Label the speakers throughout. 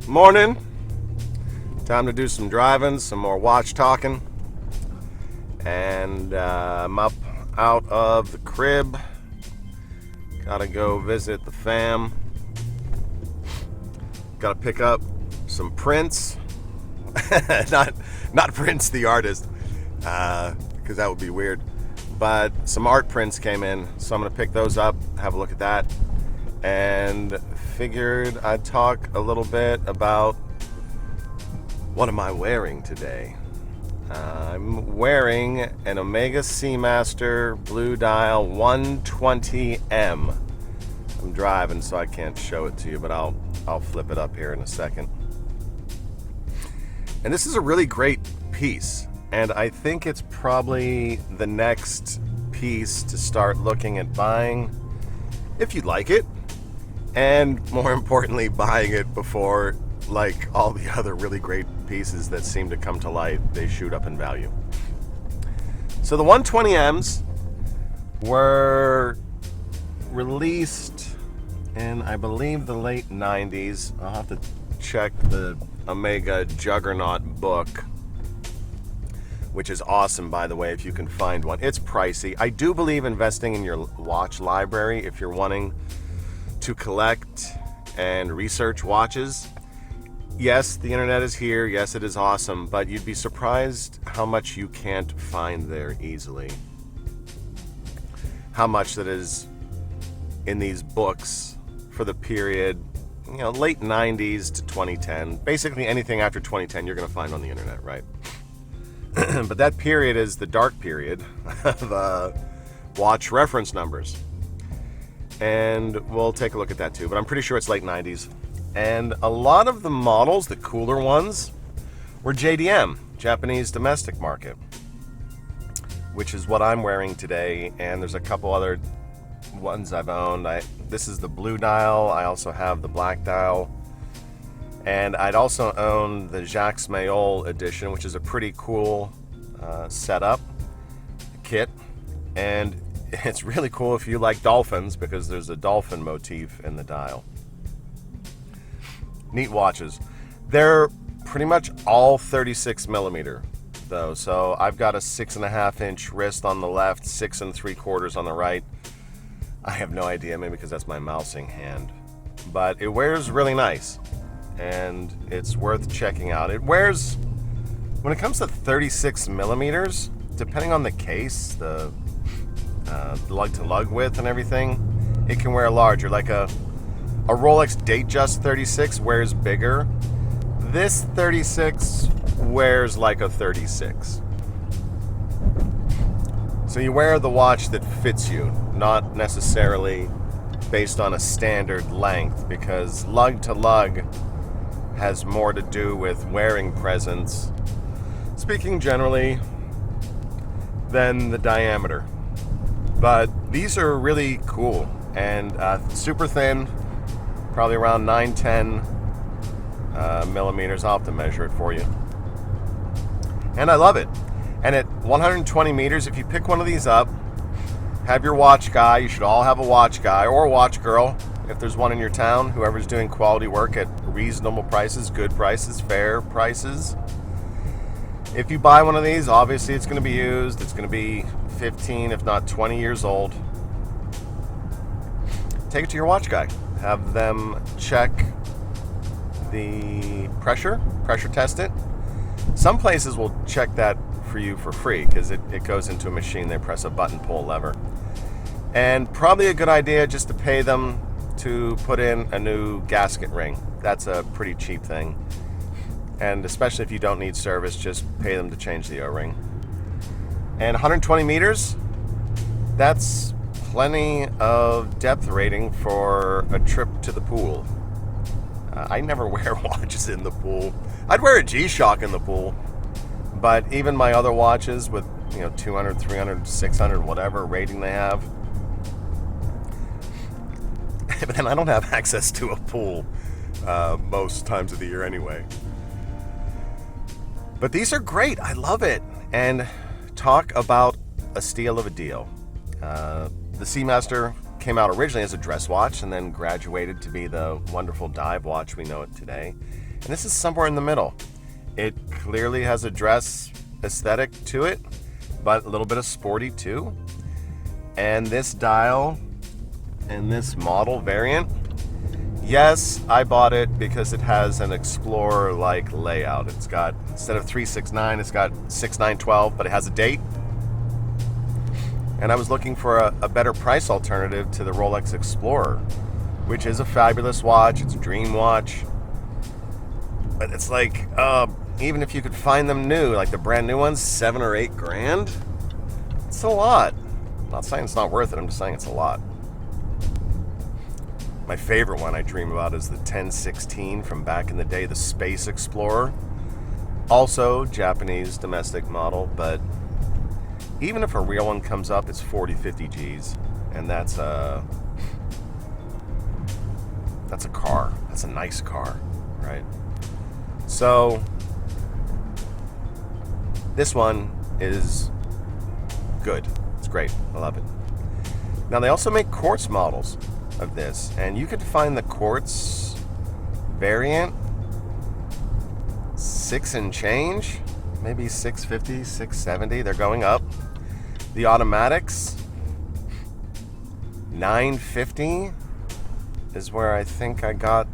Speaker 1: Morning. Time to do some driving, some more watch talking. And I'm up out of the crib. Gotta go visit the fam. Gotta pick up some prints. not Prince the artist, because that would be weird. But some art prints came in, so I'm gonna pick those up, have a look at that, and figured I'd talk a little bit about what am I wearing today. I'm wearing an Omega Seamaster blue dial 120m. I'm driving, so I can't show it to you, but I'll flip it up here in a second. And this is a really great piece, and I think it's probably the next piece to start looking at buying if you'd like it, and more importantly, buying it before, like all the other really great pieces that seem to come to light, they shoot up in value. So the 120Ms were released in, I believe, the late 90s. I'll have to check the Omega Juggernaut book, which is awesome, by the way, if you can find one. It's pricey. I do believe investing in your watch library if you're wanting to collect and research watches. Yes, the internet is here. Yes, it is awesome, but you'd be surprised how much you can't find there easily. How much that is in these books for the period, late 90s to 2010. Basically anything after 2010 you're going to find on the internet, right? But that period is the dark period of watch reference numbers. And we'll take a look at that too, but I'm pretty sure it's late 90s. And a lot of the models, the cooler ones, were JDM, Japanese domestic market, which is what I'm wearing today. And there's a couple other ones I've owned. This is the blue dial. I also have the black dial. And I'd also own the Jacques Mayol edition, which is a pretty cool setup kit. And it's really cool if you like dolphins, because there's a dolphin motif in the dial. Neat watches. They're pretty much all 36 millimeter though. So I've got a 6.5 inch wrist on the left, 6 3/4 on the right. I have no idea, maybe because that's my mousing hand. But it wears really nice, and it's worth checking out. It wears, when it comes to 36 millimeters, depending on the case, the lug to lug width and everything, it can wear larger. Like a Rolex Datejust 36 wears bigger. This 36 wears like a 36. So you wear the watch that fits you, not necessarily based on a standard length, because lug to lug has more to do with wearing presence, speaking generally, than the diameter. But these are really cool and super thin, probably around 9-10 millimeters. I'll have to measure it for you. And I love it. And at 120 meters, if you pick one of these up, have your watch guy. You should all have a watch guy or a watch girl if there's one in your town, whoever's doing quality work at reasonable prices, good prices, fair prices. If you buy one of these, obviously it's going to be used. It's going to be 15, if not 20 years old. Take it to your watch guy. Have them check the pressure test it. Some places will check that for you for free, because it goes into a machine. They press a button, pull a lever. And probably a good idea just to pay them to put in a new gasket ring. That's a pretty cheap thing. And especially if you don't need service, just pay them to change the O-ring. And 120 meters, that's plenty of depth rating for a trip to the pool. I never wear watches in the pool. I'd wear a G-Shock in the pool, but even my other watches with 200, 300, 600, whatever rating they have, but then I don't have access to a pool most times of the year anyway. But these are great. I love it. And talk about a steal of a deal. The Seamaster came out originally as a dress watch and then graduated to be the wonderful dive watch we know it today. And this is somewhere in the middle. It clearly has a dress aesthetic to it, but a little bit of sporty too. And this dial and this model variant, yes, I bought it because it has an Explorer-like layout. It's got, instead of 369, it's got 6912, but it has a date. And I was looking for a better price alternative to the Rolex Explorer, which is a fabulous watch. It's a dream watch. But it's like, even if you could find them new, like the brand new ones, $7 or $8 grand, it's a lot. I'm not saying it's not worth it, I'm just saying it's a lot. My favorite one I dream about is the 1016 from back in the day, the Space Explorer. Also Japanese domestic model, but even if a real one comes up, it's 40, 50 G's. And that's a car. That's a nice car, right? So this one is good. It's great. I love it. Now they also make quartz models of this, and you can find the quartz variant 6 and change, maybe 650, 670. They're going up. The automatics 950 is where I think I got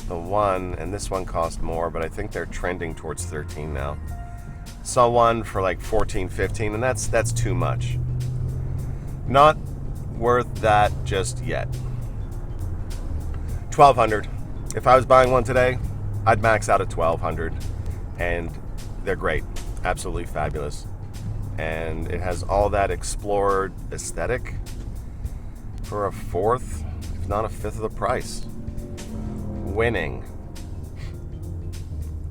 Speaker 1: the one, and this one cost more, but I think they're trending towards 13 now. Saw one for like 14, 15, and that's too much. Not worth that just yet. 1200. If I was buying one today, I'd max out at 1200, and they're great, absolutely fabulous. And it has all that Explorer aesthetic for a fourth, if not a fifth of the price. Winning.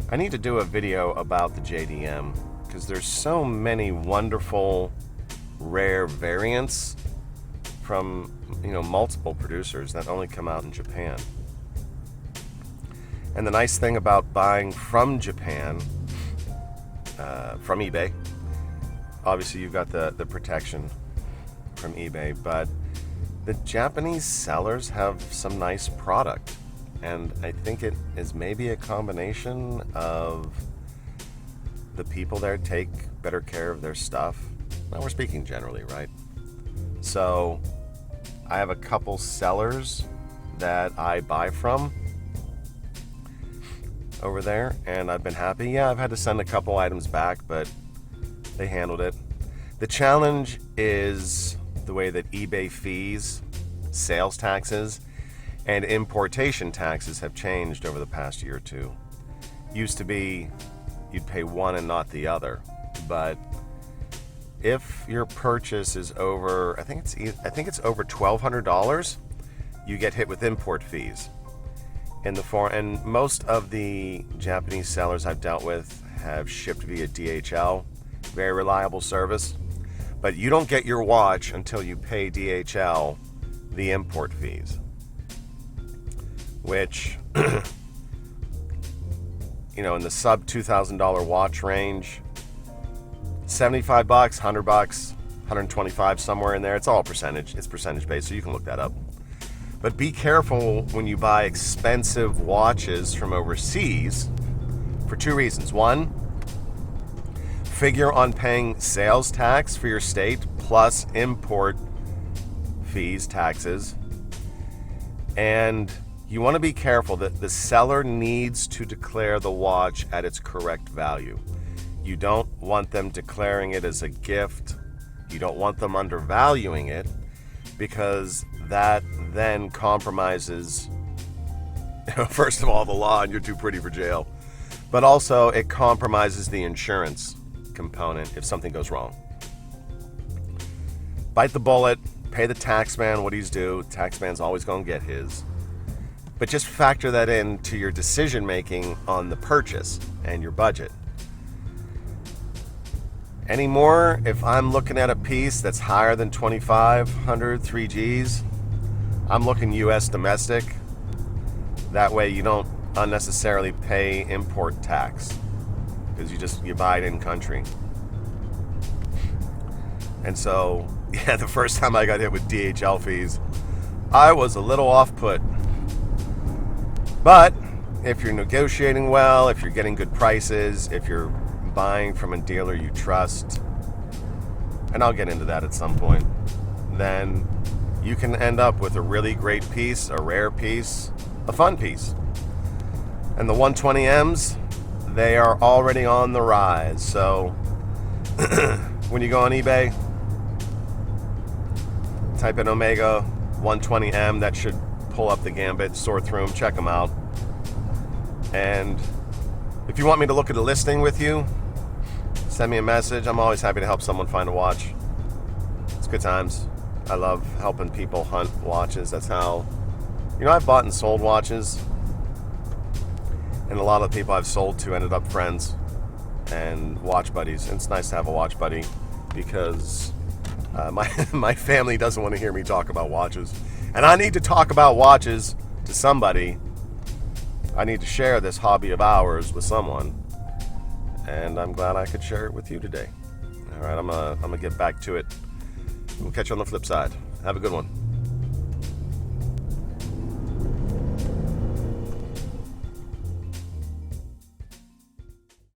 Speaker 1: I need to do a video about the JDM because there's so many wonderful rare variants from multiple producers that only come out in Japan. And the nice thing about buying from Japan, from eBay, obviously you've got the protection from eBay, but the Japanese sellers have some nice product. And I think it is maybe a combination of the people there take better care of their stuff. Now we're speaking generally, right? So I have a couple sellers that I buy from over there, and I've been happy. Yeah, I've had to send a couple items back, but they handled it. The challenge is the way that eBay fees, sales taxes, and importation taxes have changed over the past year or two. Used to be you'd pay one and not the other, but if your purchase is over, I think it's over $1,200, you get hit with import fees. And most of the Japanese sellers I've dealt with have shipped via DHL, very reliable service. But you don't get your watch until you pay DHL the import fees, which, in the sub $2,000 watch range, $75, $100, $125, somewhere in there. It's all percentage. It's percentage based, so you can look that up. But be careful when you buy expensive watches from overseas for two reasons. One, figure on paying sales tax for your state plus import fees, taxes. And you want to be careful that the seller needs to declare the watch at its correct value. You don't want them declaring it as a gift. You don't want them undervaluing it, because that then compromises, first of all, the law, and you're too pretty for jail. But also it compromises the insurance component if something goes wrong. Bite the bullet, pay the tax man what he's due. Tax man's always going to get his. But just factor that into your decision making on the purchase and your budget. Anymore, if I'm looking at a piece that's higher than 2,500, 3Gs, I'm looking US domestic. That way you don't unnecessarily pay import tax, because you buy it in country. And so, yeah, the first time I got hit with DHL fees, I was a little off put. But if you're negotiating well, if you're getting good prices, if you're buying from a dealer you trust, and I'll get into that at some point, then you can end up with a really great piece, a rare piece, a fun piece. And the 120Ms, they are already on the rise. So when you go on eBay, type in Omega 120M, that should pull up the Gambit, sort through them, check them out. And if you want me to look at a listing with you, send me a message. I'm always happy to help someone find a watch. It's good times. I love helping people hunt watches. That's how, I've bought and sold watches, and a lot of the people I've sold to ended up friends and watch buddies. And it's nice to have a watch buddy because my family doesn't want to hear me talk about watches, and I need to talk about watches to somebody. I need to share this hobby of ours with someone, and I'm glad I could share it with you today. All right, I'm gonna get back to it. We'll catch you on the flip side. Have a good one.